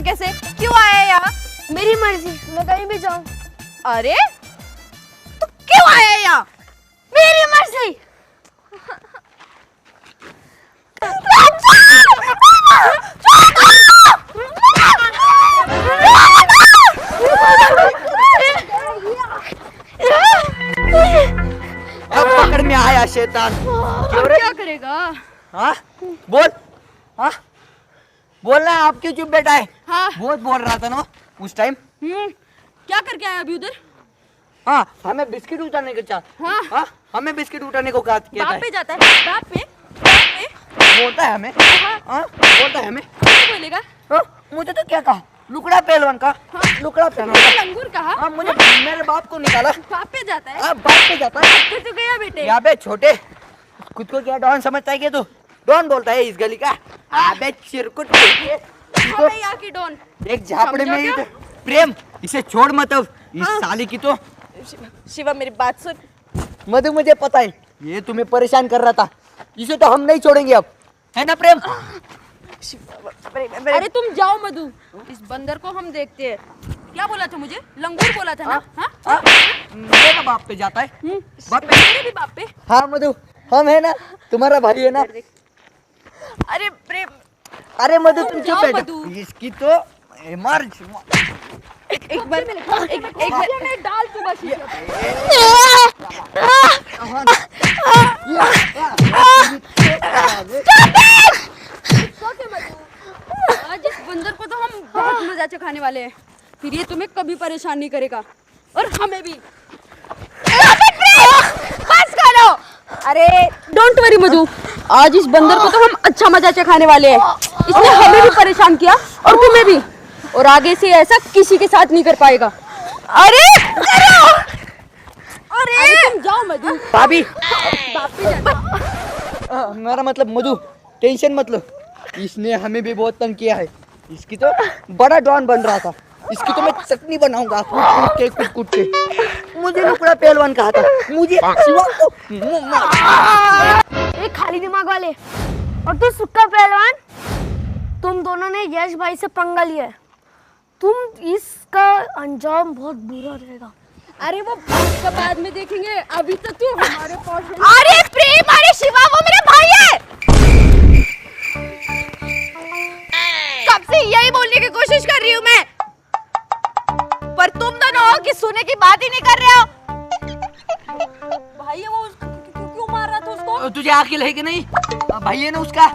कैसे क्यों आया यहाँ? मेरी मर्जी, मैं कहीं भी जाऊँ। अरे तू क्यों आया यहाँ? मेरी मर्जी। अब पकड़ में आया शैतान। क्या करेगा? हाँ बोल, हाँ बोलना है। आप क्यों चुप बैठा है? हाँ बहुत बोल रहा था ना उस टाइम। क्या करके आया अभी उधर? हाँ हमें बिस्किट उठाने को चाह। हाँ हमें बिस्किट उठाने को कहा था। बाप पे जाता है, बाप पे बोलता है हमें। हाँ बोलता है हमें। क्या बोलेगा? हाँ मुझे तो क्या कहा, लुकड़ा पहलवान का। लुकड़ा पहलवान लंगूर कहा। हाँ मुझे मेरे बाप को निकाला। बाप पे जाता है। हाँ बाप पे जाता है। तो गया बेटे। यहाँ पे छोटे खुद को क्या डॉन समझता है? क्या तू डॉन बोलता है इस गली का? अबे चिरकुट हमें यहाँ की डॉन। एक झापड़े में ही तो प्रेम, इसे छोड़ मत अब। इस साली की तो। शिवा मेरी बात सुन। मधु मुझे पता है ये तुम्हें परेशान कर रहा था, इसे तो हम नहीं छोड़ेंगे अब, है ना प्रेम? अरे तुम जाओ मधु, इस बंदर को हम देखते हैं। क्या बोला था मुझे? लंगूर बोला था ना? हाँ? मेरा बाप पे जाता है। बाप पे? मेरे भी बाप पे। हाँ मधु हम है ना, तुम्हारा भाई है ना। अरे प्रेम, अरे मधु तुम चुप जाओ बैठो। मधु। इसकी तो मार एक बार मैं डाल तू बस। आज इस बंदर को तो हम बहुत मजा चखाने वाले हैं, फिर ये तुम्हें कभी परेशान नहीं करेगा और हमें भी। बस करो। अरे डोंट वरी मधु, आज इस बंदर को तो हम अच्छा मजा चखाने वाले हैं। इसने हमें भी परेशान किया और तुम्हें भी, और आगे से ऐसा किसी के साथ नहीं कर पाएगा। अरे करो। अरे तुम जाओ मधु। भाभी बापी जाना। मेरा मतलब मधु टेंशन मत लो, इसने हमें भी बहुत तंग किया है। इसकी तो बड़ा डॉन बन रहा था, इसकी तो मैं चटनी बनाऊंगा कूट कूट के। मुझे लुकड़ा पहलवान कहा था, मुझे एक खाली दिमाग वाले और तू सुक्का पहलवान, तुम दोनों ने यश भाई से पंगा लिया है। तुम इसका अंजाम बहुत बुरा रहेगा। अरे वो बाद में देखेंगे, अभी तो तू हमारे पास है। अरे प्रेम, अरे शिवा, वो मेरा भाई है। कब से यही बोलने की कोशिश कर रही हूँ मैं, पर तुम दोनों हो कि सुनने की बात ही नहीं कर रहे हो। भाई है वो, क्यों मार रहा था उसको? तुझे अकल है कि नहीं? भाई है ना उसका।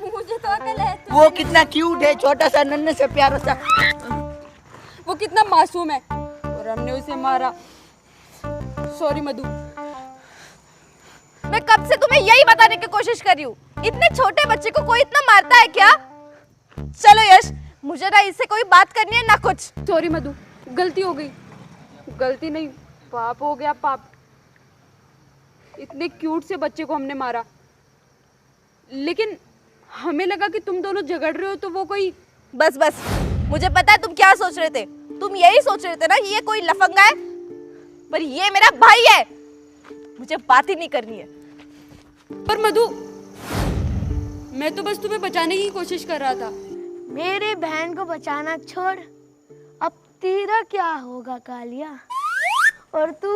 मुझे तो अकल है। वो कितना क्यूट है, छोटा सा नन्हे से प्यारा सा। वो कितना मासूम है और हमने उसे मारा। सॉरी मधु। मैं कब से तुम्हें यही बताने की कोशिश कर रही हूँ, इतने छोटे बच्चे को कोई इतना मारता है क्या? चलो यश, मुझे ना इससे कोई बात करनी है ना कुछ। सॉरी मधु, गलती हो गई। गलती नहीं, पाप हो गया, पाप। इतने क्यूट से बच्चे को हमने मारा, लेकिन हमें लगा कि तुम दोनों झगड़ रहे हो तो वो कोई। बस बस, मुझे पता है तुम क्या सोच रहे थे। तुम यही सोच रहे थे ना ये कोई लफंगा है, पर ये मेरा भाई है। मुझे बात ही नहीं करनी है। पर मधु, मैं तो बस तुम्हें बचाने की कोशिश कर रहा था। मेरे बहन को बचाना छोड़, अब तेरा क्या होगा कालिया? और तू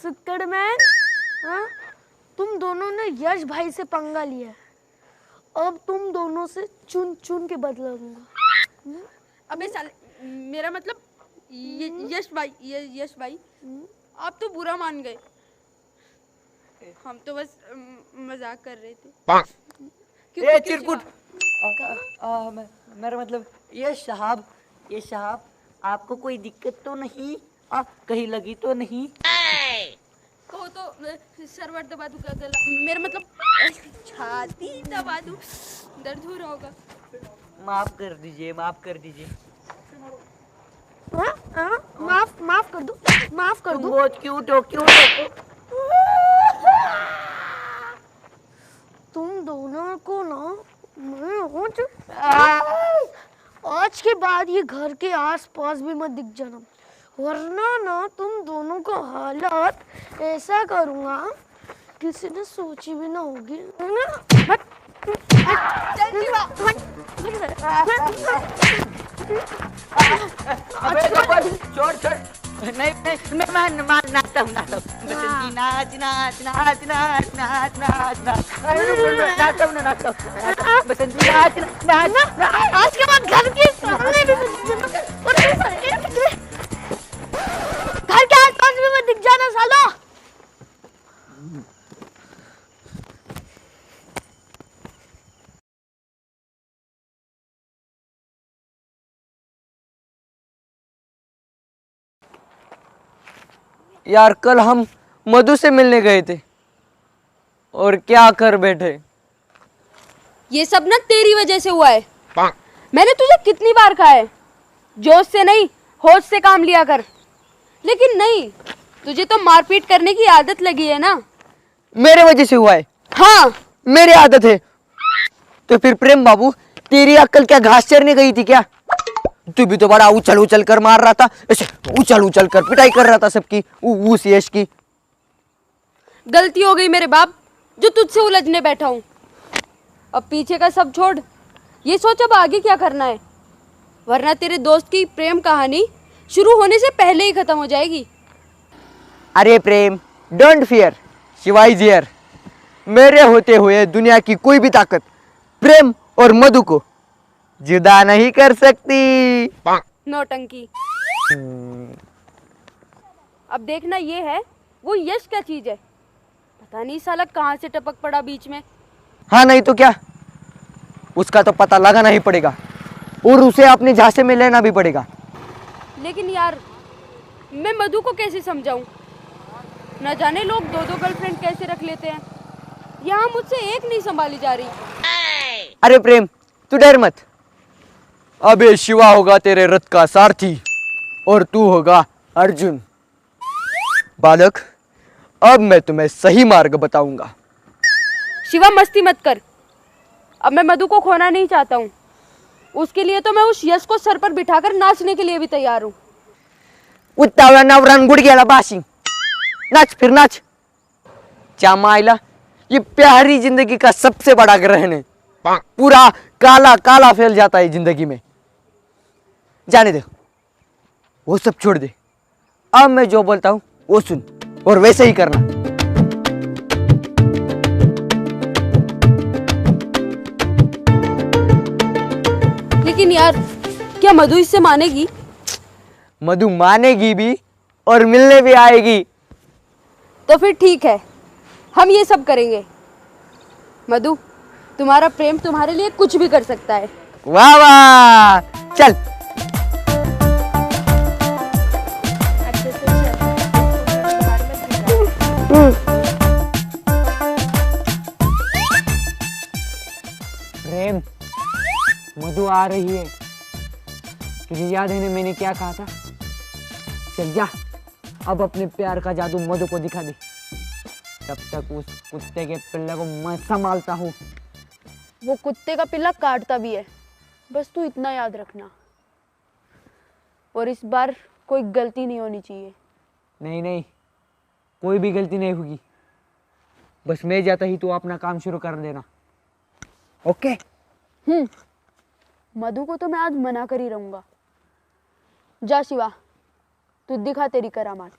सुक्कड़ मैन, हाँ? तुम दोनों ने यश भाई से पंगा लिया, अब तुम दोनों से चुन चुन के बदला लूंगा। अबे साले, मेरा मतलब यश भाई, आप तो बुरा मान गए। हम तो बस मजाक कर रहे थे। ए चिरकुट, मेरा मतलब ये साहब आपको कोई दिक्कत तो नहीं? कहीं लगी तो नहीं? कहो तो सरवर दबा दूं, गला, मेरा मतलब छाती दबा दूं। दर्द हो रहा होगा। माफ कर दीजिए, माफ कर दीजिए। माफ कर दो, माफ कर तुम दो। बहुत क्यूट हो, क्यूट हो। तुम दोनों को ना मैं आज के बाद ये घर के आसपास भी मत दिख जाना, वरना ना तुम दोनों का हालत ऐसा करूंगा किसी ने सोची भी ना होगी, है ना? अबे छोड़ छोड़। नहीं मैं नाचता हूँ, नाचता हूँ। बसंती नाच नाच नाच नाच नाच नाच नाच। नाचता हूँ, नाचता हूँ। बसंती नाच नाच नाच। आज के बाद घर के सामने भी घर के आसपास भी मत दिख जाना साला। यार कल हम मधु से मिलने गए थे और क्या कर बैठे। ये सब ना तेरी वजह से हुआ है। मैंने तुझे कितनी बार कहा है, जोश से नहीं होश से काम लिया कर, लेकिन नहीं, तुझे तो मारपीट करने की आदत लगी है ना। मेरे वजह से हुआ है। हाँ, मेरी आदत है। तो फिर प्रेम बाबू, तेरी अक्ल क्या घास चरने गई थी क्या? तू भी तो बड़ा उछल उछल कर मार रहा था, ऐसे उछल उछल कर पिटाई कर रहा था सबकी, उस यश की। गलती हो गई मेरे बाप, जो तुझसे उलझने बैठा हूँ। अब पीछे का सब छोड़, ये सोच अब आगे क्या करना है, वरना तेरे दोस्त की प्रेम कहानी शुरू होने से पहले ही खत्म हो जाएगी। अरे Prem, don't fear, Shiva is here. मेरे होते हुए दुनिया की कोई भी ताकत प्रेम और मधु को जुदा नहीं कर सकती। नौटंकी। अब देखना ये है वो यश क्या चीज है, पता नहीं साला कहाँ से टपक पड़ा बीच में। हाँ नहीं तो क्या, उसका तो पता लगाना ही पड़ेगा और उसे अपने झांसे में लेना भी पड़ेगा। लेकिन यार मैं मधु को कैसे समझाऊं, न जाने लोग दो दो गर्लफ्रेंड कैसे रख लेते हैं, यहाँ मुझसे एक नहीं संभाली जा रही। अरे प्रेम, तू डर मत। अबे शिवा होगा तेरे रथ का सारथी और तू होगा अर्जुन। बालक, अब मैं तुम्हें सही मार्ग बताऊंगा। शिवा मस्ती मत कर, अब मैं मधु को खोना नहीं चाहता हूँ। उसके लिए तो मैं उस यश को सर पर बिठाकर नाचने के लिए भी तैयार हूँ। उतावळा नवरान गुडघ्याला बाशिंग, नाच फिर नाच। चामाइला, ये प्यारी जिंदगी का सबसे बड़ा ग्रहण है, पूरा काला काला फैल जाता है जिंदगी में। जाने दे, वो सब छोड़ दे। अब मैं जो बोलता हूँ वो सुन और वैसे ही करना। लेकिन यार क्या मधु इससे मानेगी? मधु मानेगी भी और मिलने भी आएगी। तो फिर ठीक है, हम ये सब करेंगे। मधु, तुम्हारा प्रेम तुम्हारे लिए कुछ भी कर सकता है। वाह वाह, चल। प्रेम, मधु आ रही है। तुझे याद है ना मैंने क्या कहा था? चल जा, अब अपने प्यार का जादू मधु को दिखा दे। तब तक उस कुत्ते के पिल्ले को मैं संभालता हूँ। वो कुत्ते का पिल्ला काटता भी है, बस तू इतना याद रखना। और इस बार कोई गलती नहीं होनी चाहिए। नहीं नहीं, कोई भी गलती नहीं होगी। बस मैं जाता ही तू अपना काम शुरू कर देना। ओके? मधु को तो मैं आज मना कर ही रहूंगा। जा शिवा, तू दिखा तेरी करामात।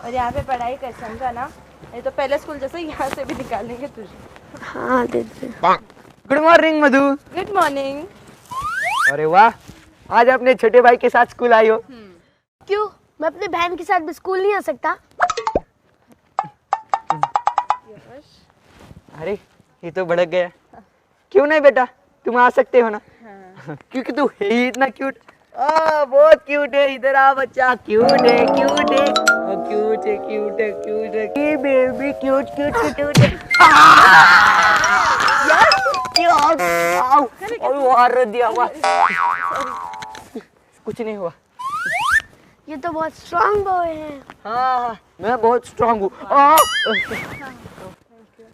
और यहाँ पे पढ़ाई कर, समझा ना? नहीं तो पहले स्कूल जैसे यहाँ से भी निकाल देंगे तुझे। हाँ दे दे। Good morning Madhu. Good morning. अरे वाह, आज अपने छोटे भाई के साथ स्कूल आई हो। क्यों, मैं अपने बहन के साथ भी स्कूल नहीं आ सकता? अरे ये तो भड़क गया। क्यों नहीं बेटा, तुम आ सकते हो ना। क्योंकि तू है ही इतना क्यूट। बहुत क्यूट है। इधर आ बच्चा, क्यूट है क्यूट है क्यूट है क्यूट है क्यूट है बेबी, क्यूट क्यूट क्यूट है। और दिया हुआ कुछ नहीं हुआ। ये तो बहुत स्ट्रांग बॉय है। हाँ मैं बहुत स्ट्रांग हूँ।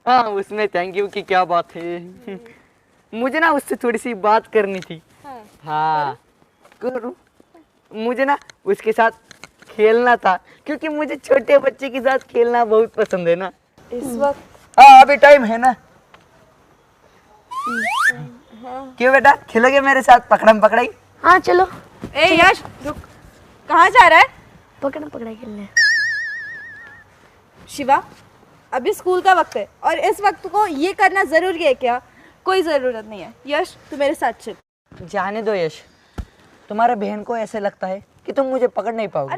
हाँ उसमें थैंक यू की क्या बात है। मुझे ना उससे थोड़ी सी बात करनी थी। हाँ करूँ। मुझे ना उसके साथ खेलना था क्योंकि मुझे छोटे बच्चे के साथ खेलना बहुत पसंद है ना इस वक्त? हाँ अभी टाइम है ना। क्यों बेटा खेलोगे मेरे साथ पकड़म पकड़ाई? हाँ चलो। ए यश रुक, कहाँ जा रहा है? पकड़ा पकड़ा खेलने। शिवा अभी स्कूल का वक्त है और इस वक्त को ये करना जरूरी है क्या? कोई जरूरत नहीं है। यश तू मेरे साथ चल। जाने दो यश, तुम्हारे बहन को ऐसे लगता है कि तुम मुझे पकड़ नहीं पाओगे।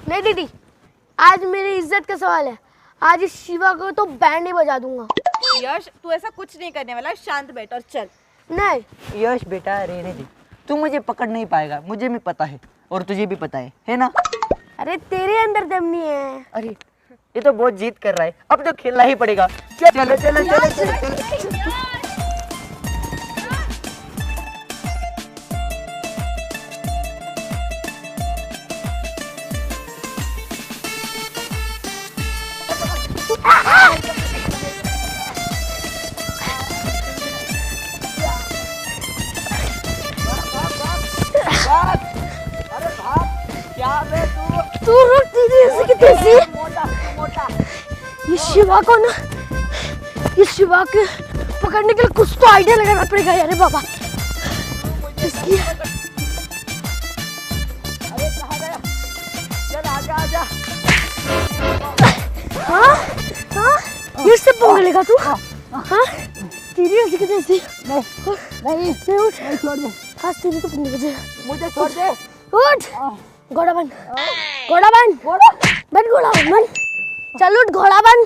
नहीं दीदी, आज मेरी इज्जत का सवाल है। आज इस शिवा को तो बैंड ही बजा दूंगा। यश तू ऐसा कुछ नहीं करने वाला, शांत बैठ और चल। नहीं यश बेटा रहने दे, तू मुझे पकड़ नहीं पाएगा, मुझे भी पता है और तुझे भी पता है ना? अरे तेरे अंदर दम नहीं है। अरे ये तो बहुत जिद कर रहा है, अब तो खेलना ही पड़ेगा। चलो चलो चलो चलो। तू रुक दीदी, ऐसे की तैसी। ये शिवा को ना, ये शिवा के पकड़ने के लिए कुछ तो आइडिया लगाना पड़ेगा यार बाबा। इसकी हाँ हाँ ये से पंगा लेगा तू? हाँ तेरी ऐसी की तैसी। नहीं उठ, छोड़ दे हाँ तेरी तो पंगे बजे। मुझे, छोड़ दे। उठ घोड़ा बन, घोड़ा बन, बन घोड़ा बन, चल उठ घोड़ा बन,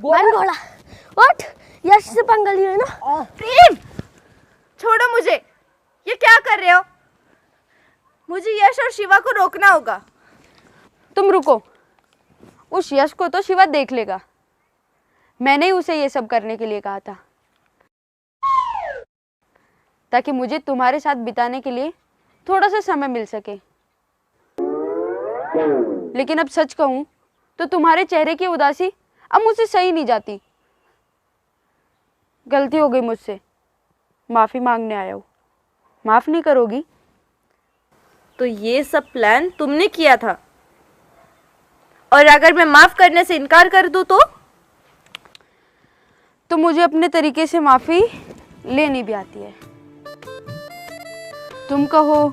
बन घोड़ा उठ। यश से पंगा लिया है ना? प्रेम छोड़ो मुझे, ये क्या कर रहे हो? मुझे यश और शिवा को रोकना होगा। तुम रुको, उस यश को तो शिवा देख लेगा। मैंने ही उसे ये सब करने के लिए कहा था ताकि मुझे तुम्हारे साथ बिताने के लिए थोड़ा सा समय मिल सके। लेकिन अब सच कहूं तो तुम्हारे चेहरे की उदासी अब मुझसे सही नहीं जाती। गलती हो गई मुझसे, माफी मांगने आया हूं। माफ नहीं करोगी? तो ये सब प्लान तुमने किया था, और अगर मैं माफ करने से इनकार कर दूं तो मुझे अपने तरीके से माफी लेनी भी आती है। तुम कहो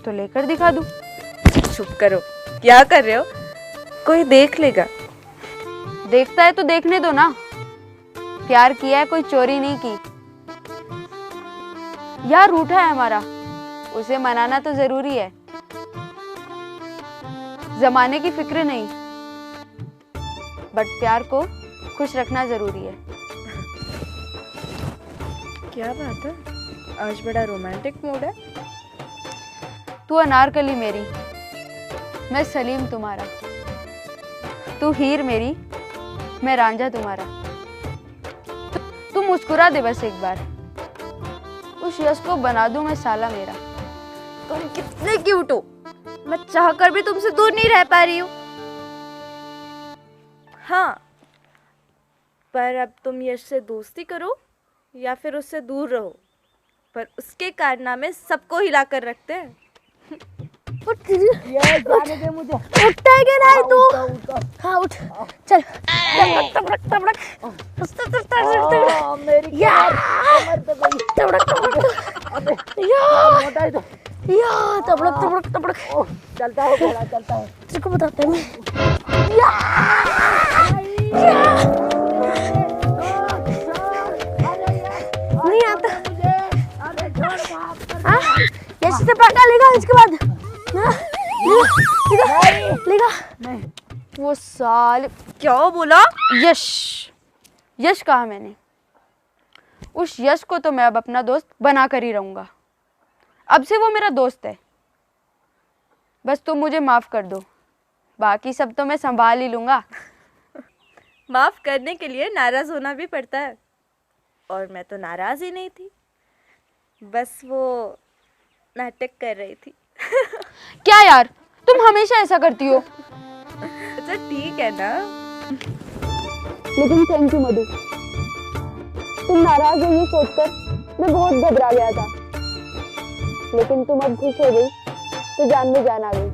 तो लेकर दिखा दूं। चुप करो, क्या कर रहे हो? कोई देख लेगा। देखता है तो देखने दो ना। प्यार किया है, कोई चोरी नहीं की। यार रूठा है हमारा, उसे मनाना तो जरूरी है। जमाने की फिक्र नहीं, बट प्यार को खुश रखना जरूरी है। क्या बात है, आज बड़ा रोमांटिक मूड है। तू अनारकली मेरी, मैं सलीम तुम्हारा। तू हीर मेरी, मैं रांझा तुम्हारा। तू मुस्कुरा दे बस एक बार, उस यश को बना दूं मैं साला मेरा। तुम कितने क्यूट हो, मैं चाहकर भी तुमसे दूर नहीं रह पा रही हूँ। हाँ, पर अब तुम यश से दोस्ती करो या फिर उससे दूर रहो, पर उसके कारनामे सबको हिला कर रखते हैं। जाने दे मुझे। उठता है क्या नहीं तू? हाँ उठ, चल तबड़क तबड़क तबड़क मेरी या कमर तो गई। तबड़क तबड़क मोटा है तो या तबड़क तबड़क तबड़क चलता है, घोड़ा चलता है। तुझको बताते हैं मैं। नहीं आता। हाँ यश से पकड़ लेगा इसके बाद। हाँ, लेगा। वो साल क्या बोला? यश, यश कहा मैंने। उस यश को तो मैं अब अपना दोस्त बना कर ही रहूंगा। अब से वो मेरा दोस्त है। बस तुम मुझे माफ कर दो, बाकी सब तो मैं संभाल ही लूंगा। माफ करने के लिए नाराज होना भी पड़ता है। और मैं तो नाराज ही नहीं थी, बस वो नाटक कर रही थी। क्या यार, तुम हमेशा ऐसा करती हो। अच्छा ठीक है ना। लेकिन थैंक यू मधु, तुम नाराज हो ये सोचकर मैं बहुत घबरा गया था, लेकिन तुम अब खुश हो गई तो जान में जान आ गई।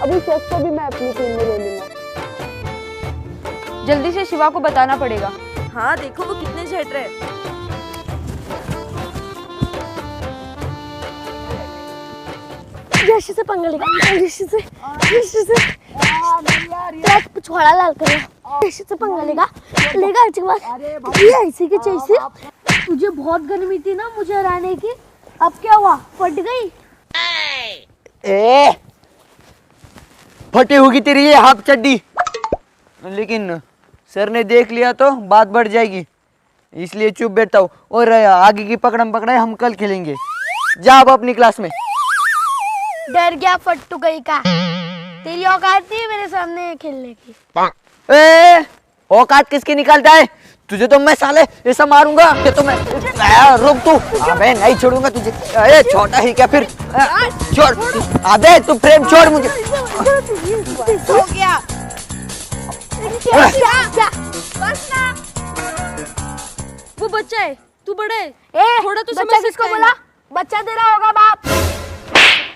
अब उस शख्स को भी मैं अपनी टीम में ले लूंगा। जल्दी से शिवा को बताना पड़ेगा। हाँ देखो वो कितने झट रहे हैं। यश से पंगा लेगा, यश से ट्रैक पिछवाड़ा लाल करेगा, यश से पंगा लेगा अच्छी बात। ये ऐसे की चैसे तुझे बहुत गर्मी थी ना मुझे हराने की, अब क्या हुआ, फट गई? ए फटी होगी तेरी ये हाफ चड्डी, लेकिन सर ने देख लिया तो बात बढ़ जाएगी, इसलिए चुप बैठता हूँ। और आगे की पकड़म पकड़ाई हम कल खेलेंगे। जा अब अपनी क्लास में। डर गया फट्टू गई का, तेरी औकात नहीं है मेरे सामने खेलने की। ए औकात किसकी निकालता है? तुझे तो मैं साले ऐसा मारूंगा कि मैं रुक तू, अबे नहीं छोड़ूंगा तुझे। अरे छोटा ही क्या फिर, छोड़, अबे तू प्रेम छोड़ मुझे। हो गया बस ना। वो बच्चा है, तू बड़ा है, ए, थोड़ा तो बच्चा समझ किसको सकता है बोला? ना। बच्चा तेरा होगा बाप।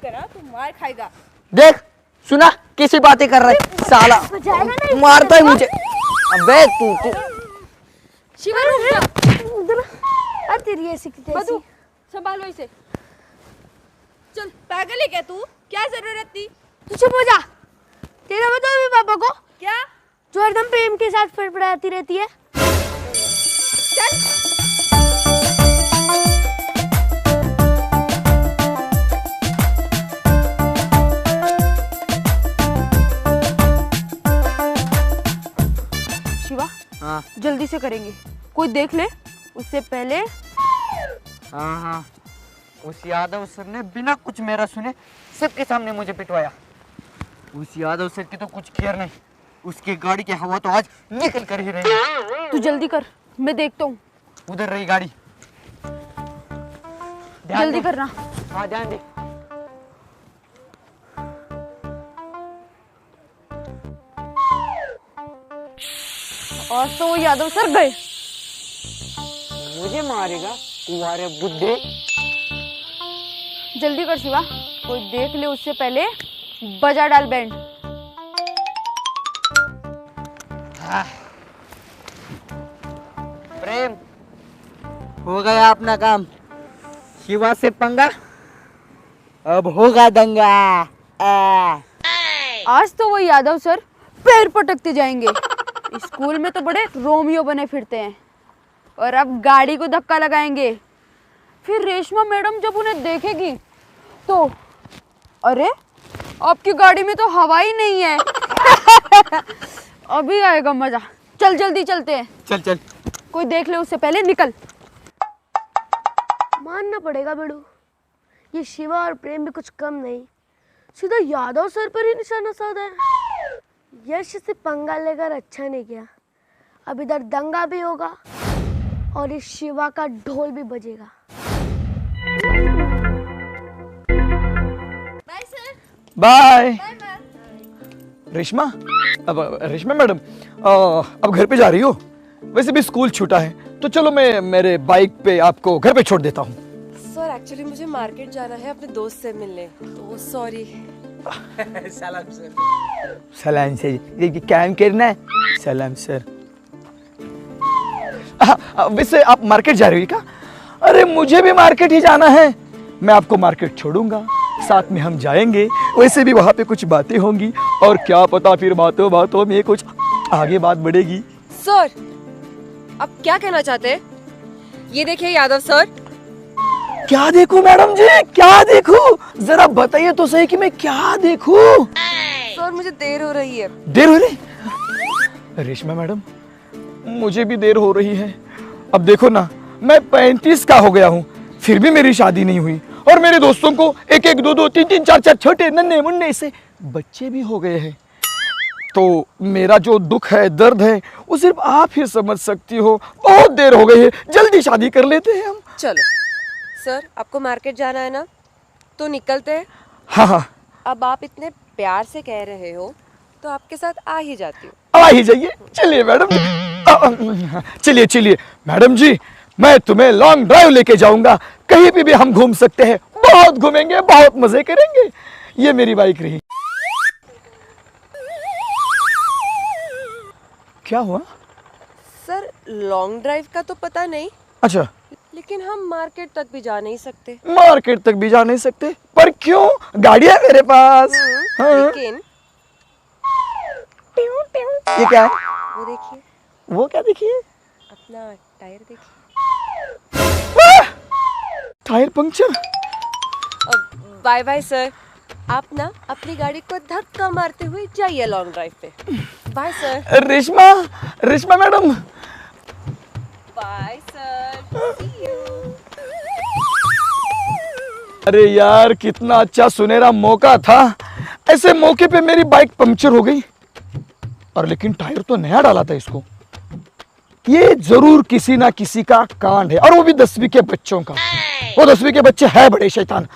करा तू मार खाएगा। देख सुना कैसी बातें कर रहा है साला, बचाएगा नहीं, मारता है मुझे। अबे तू शिवा रुक जा। अब तेरी ऐसी की मधु तैसी। संभालो इसे। चल पागल है क्या तू? क्या जरूरत थी? तू चुप हो जा। तेरा बता भी पापा को क्या? जो हरदम प्रेम के साथ फड़फड़ाती रहती है। चल शिवा हाँ जल्दी से करेंगे, कोई देख ले उससे पहले। हाँ हाँ, उस यादव सर ने बिना कुछ मेरा सुने सबके सामने मुझे पिटवाया। उस यादव सर की तो कुछ केयर नहीं, उसकी गाड़ी की हवा तो आज निकल कर ही रही है। तू जल्दी कर, मैं देखता हूँ। उधर रही गाड़ी, ध्यान जल्दी दे। करना। हाँ ध्यान दे। और तो वो यादव सर गए। मुझे मारेगा तुम्हारे बुद्धे। जल्दी कर शिवा, कोई देख ले उससे पहले। बजा डाल बैंड। प्रेम हो गया अपना काम, शिवा से पंगा, अब होगा दंगा। आज तो वो यादव सर पैर पटकते जाएंगे। स्कूल में तो बड़े रोमियो बने फिरते हैं, और अब गाड़ी को धक्का लगाएंगे। फिर रेशमा मैडम जब उन्हें देखेगी तो, अरे आपकी गाड़ी में तो हवा ही नहीं है। अभी आएगा मजा। चल जल्दी चलते हैं। चल चल। कोई देख ले उससे पहले निकल। मानना पड़ेगा बेड़ू, ये शिवा और प्रेम भी कुछ कम नहीं, सीधा यादव सर पर ही निशाना साधा है। यश से पंगा लेकर अच्छा नहीं किया, अब इधर दंगा भी होगा और इस शिवा का ढोल भी बजेगा। Bye sir. Bye. Bye bye. Reshma, अब रेशमा मैडम अब घर पे जा रही हो? वैसे भी स्कूल छूटा है, तो चलो मैं मेरे बाइक पे आपको घर पे छोड़ देता हूँ। सर एक्चुअली मुझे मार्केट जाना है अपने दोस्त से मिलने, तो सॉरी। सलाम सर, ये काम करना है। सलाम सर। वैसे आप मार्केट जा रही हो क्या? अरे मुझे भी मार्केट ही जाना है, मैं आपको मार्केट छोड़ूंगा, साथ में हम जाएंगे। वैसे भी वहाँ पे कुछ बातें होंगी, और क्या पता फिर बातों बातों में कुछ आगे बात बढ़ेगी। सर आप क्या कहना चाहते हैं? ये देखिए यादव सर। क्या देखूं मैडम जी, क्या देखूं? जरा बताइए तो सही कि मैं क्या देखूं? सर मुझे देर हो रही है। देर हो रही? रेशमा मैडम मुझे भी देर हो रही है। अब देखो ना, मैं 35 का हो गया हूँ, फिर भी मेरी शादी नहीं हुई, और मेरे दोस्तों को 1-1, 2-2, 3-3, 4-4 छोटे नन्हे मुन्ने से बच्चे भी हो गए हैं। तो मेरा जो दुख है, दर्द है, वो सिर्फ आप ही समझ सकती हो। बहुत देर हो गई है, जल्दी शादी कर लेते हैं हम। चलो सर, आपको मार्केट जाना है ना, तो निकलते हैं। हाँ हाँ, अब आप इतने प्यार से कह रहे हो तो आपके साथ आ ही जाती हूँ। आ ही जाइए। चलिए मैडम, चलिए चलिए मैडम जी, मैं तुम्हें लॉन्ग ड्राइव लेके जाऊंगा। कहीं भी हम घूम सकते हैं, बहुत घूमेंगे, बहुत मजे करेंगे। ये मेरी बाइक रही। क्या हुआ? सर लॉन्ग ड्राइव का तो पता नहीं, अच्छा, लेकिन हम मार्केट तक भी जा नहीं सकते। मार्केट तक भी जा नहीं सकते? पर क्यों? गाड़ी है मेरे पास। हाँ। लेकिन ये क्या है? वो देखिए, वो क्या देखिए? अपना टायर देखिए। Tyre puncture. Bye bye sir, आप ना अपनी गाड़ी को धक्का मारते हुए जाइए लॉन्ग ड्राइव पे। Bye sir. Reshma, Reshma madam. Bye sir, see you। अरे यार, कितना अच्छा सुनहरा मौका था। ऐसे मौके पे मेरी बाइक पंक्चर हो गई। और लेकिन टायर तो नया डाला था इसको। ये जरूर किसी ना किसी का कांड है, और वो भी 10वीं के बच्चों का। वो 10वीं के बच्चे है बड़े शैतान।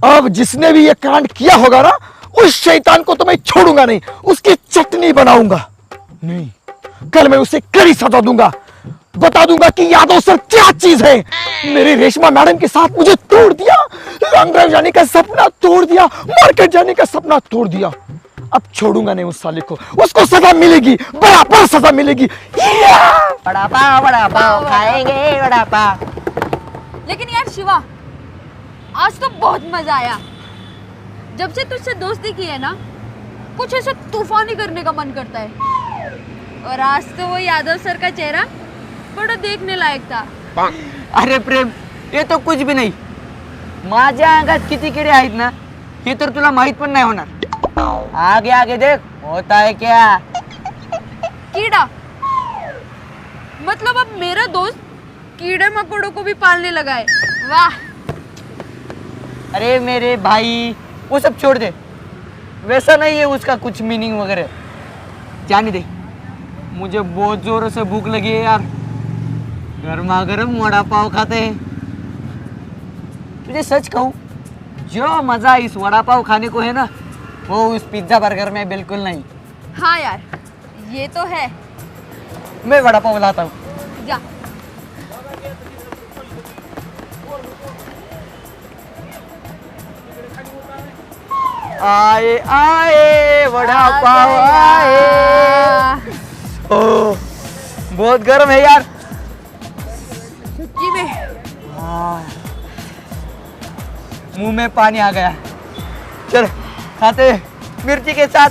अब जिसने भी ये कांड किया होगा ना, उस शैतान को तो मैं छोड़ूंगा नहीं, उसकी चटनी बनाऊंगा। नहीं, कल मैं उसे कड़ी सजा दूंगा, बता दूंगा कि यादव सर क्या चीज है। मेरी रेशमा मैडम के साथ मुझे तोड़ दिया, लॉन्ग ड्राइव जाने का सपना तोड़ दिया, मार्केट जाने का सपना तोड़ दिया। अब छोड़ूंगा नहीं उस साले को, उसको सजा मिलेगी, बराबर सजा मिलेगी। वड़ा पाव खाएंगे, वड़ा पाव। लेकिन यार शिवा, आज तो बहुत मजा आया। जब से तुझसे दोस्ती की है ना, कुछ ऐसा तूफानी करने का मन करता है। और आज तो वो यादव सर का चेहरा बड़ा देखने लायक था। अरे प्रेम, ये तो कुछ भी नाही. माझ्या अंगात किती किडे आहेत ना, हे तर तुला माहित पण नाही होणार. आगे आगे देख होता है क्या. कीड़ा मतलब अब मेरा दोस्त कीड़े मकोड़ों को भी पालने लगा है। वाह। अरे मेरे भाई, वो सब छोड़ दे, वैसा नहीं है उसका कुछ मीनिंग वगैरह. जाने दे, मुझे बहुत जोर से भूख लगी है यार. गर्मा गर्म वड़ा पाव खाते हैं. तुझे सच कहूँ, जो मजा इस वड़ा पाव खाने को है ना, वो उस पिज्जा बर्गर में बिल्कुल नहीं. हाँ यार, ये तो है। मैं वड़ा पाव लाता हूँ. जा। आए आए वड़ा पाव आए. ओह, बहुत गर्म है यार. सच्ची में। मुंह में पानी आ गया. चल खाते मिर्ची के साथ.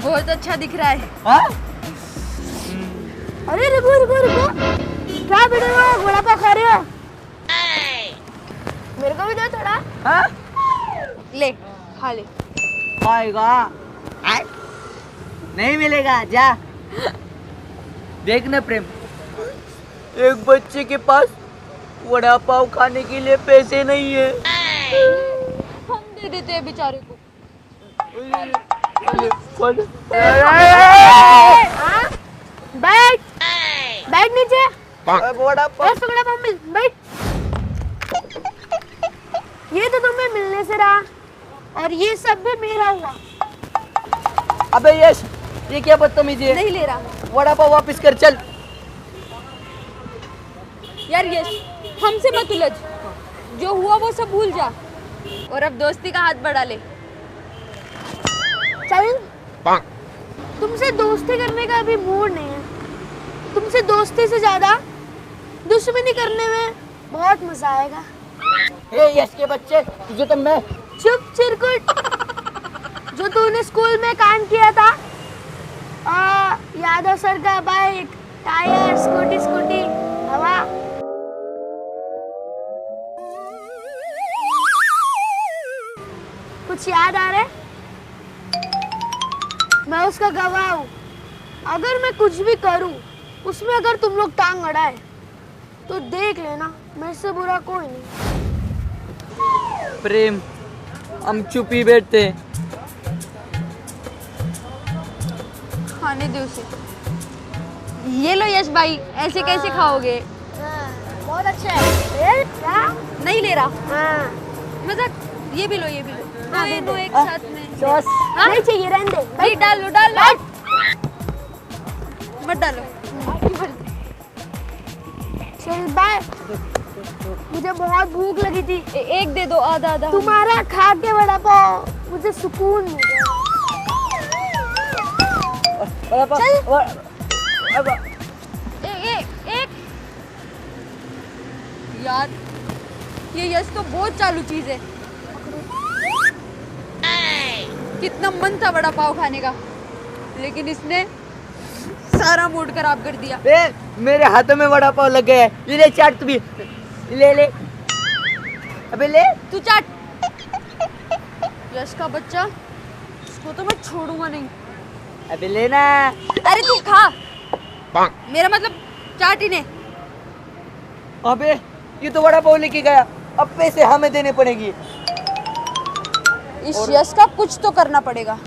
बहुत अच्छा दिख रहा है। हाँ? अरे रुको रुको रुको, क्या बैठे हो, वड़ा पाव खा रहे हो? मेरे को भी दो थोड़ा. हाँ? ले, खा ले। आएगा. आए? नहीं मिलेगा, जा. देख ना प्रेम, एक बच्चे के पास वड़ा पाव खाने के लिए पैसे नहीं है. हम दे देते हैं बेचारे को। बैठ बैठ नीचे. वड़ा पाव. बस वड़ा पाव मिल, बैठ. ये तो तुम्हें मिलने से रहा, और ये सब भी मेरा हुआ. अबे यश, ये क्या बदतमीजी है. नहीं ले रहा। वड़ा पाव वापस कर. चल. यार यश, हमसे मत उलझ। जो हुआ वो सब भूल जा, और अब दोस्ती का हाथ बढ़ा ले। चल. तुमसे दोस्ती करने का अभी मूड नहीं है. तुमसे दोस्ती से ज्यादा दुश्मनी करने में बहुत मजा आएगा. ए यश के बच्चे, तुझे तो मैं. चुप चिरकुट. जो तूने स्कूल में कांड किया था, यादव सर का बाइक, टायर, स्कूटी स्कूटी, हवा. कुछ याद आ रहा है? मैं उसका गवाह हूँ. अगर मैं कुछ भी करूँ, उसमें अगर तुम लोग टांग अड़ाए, तो देख लेना, मेरे से बुरा कोई नहीं. प्रेम, हम चुप ही बैठते हैं। खाने दो उसे। ये लो यश भाई, ऐसे कैसे खाओगे? बहुत अच्छा है। क्या? नहीं ले रहा हाँ। मजाक। ये भी लो, ये भी लो। दोनों एक साथ में। सॉस। नहीं चाहिए, रहने दे। नहीं, डाल लो, डाल लो। मत डालो। चल बाय। मुझे बहुत भूख लगी थी। एक दे दो, आधा आधा। तुम्हारा खा के वड़ा पाव मुझे सुकून मिल गया। एक यार, ये यश तो बहुत चालू चीज है। कितना मन था वड़ा पाव खाने का, लेकिन इसने सारा मूड खराब कर दिया। मेरे हाथों में वड़ा पाव लग गया है। ये ले चाट, तू भी ले ले। अबे ले। तू चाट। यश का बच्चा, इसको तो मैं छोड़ूंगा नहीं। अबे लेना। अरे तू खा, मेरा मतलब चाट ही ने। अबे ये तो वड़ा पाव लेके गया, अब पैसे हमें देने पड़ेंगे। इस यश का कुछ तो करना पड़ेगा।